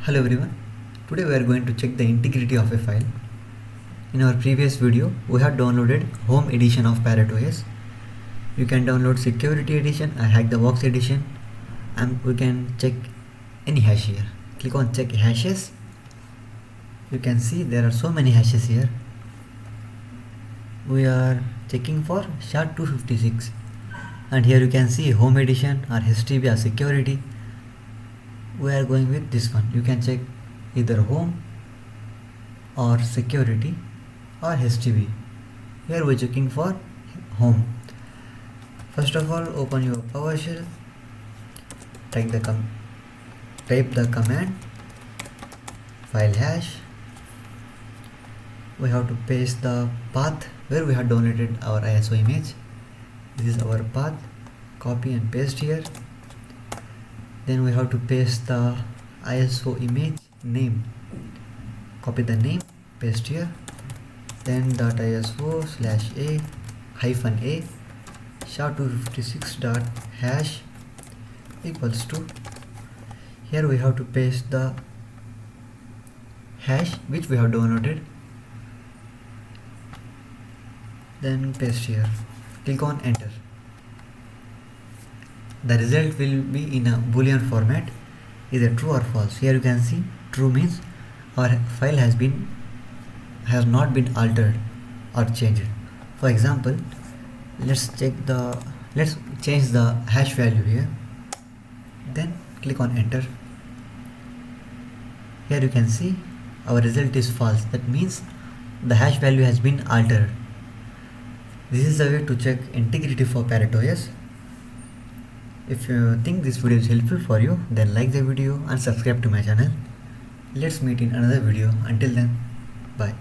Hello everyone, today we are going to check the integrity of a file. In our previous video, we have downloaded Home edition of Parrot OS. You can download Security edition and Hack the Box edition, and we can check any hash here. Click on check hashes. You can see there are so many hashes here. We are checking for SHA-256, and here you can see Home edition or HTTP or Security. We are going with this one. You can check either Home or Security or HTTP. Here we are checking for Home. First of all, open your PowerShell, type the command file hash. We have to paste the path where we have downloaded our ISO image. This is our path. Copy and paste here. Then we have to paste the ISO image name. Copy the name, paste here. Then .iso/a -a SHA-256.hash equals to. Here we have to paste the hash which we have downloaded. Then paste here. Click on enter. The result will be in a boolean format, either true or false. Here you can see true means our file has not been altered or changed. For example, let's change the hash value here. Then click on enter. Here you can see our result is false. That means the hash value has been altered. This is the way to check integrity for Parrot OS. If you think this video is helpful for you, then like the video and subscribe to my channel. Let's meet in another video. Until then, bye.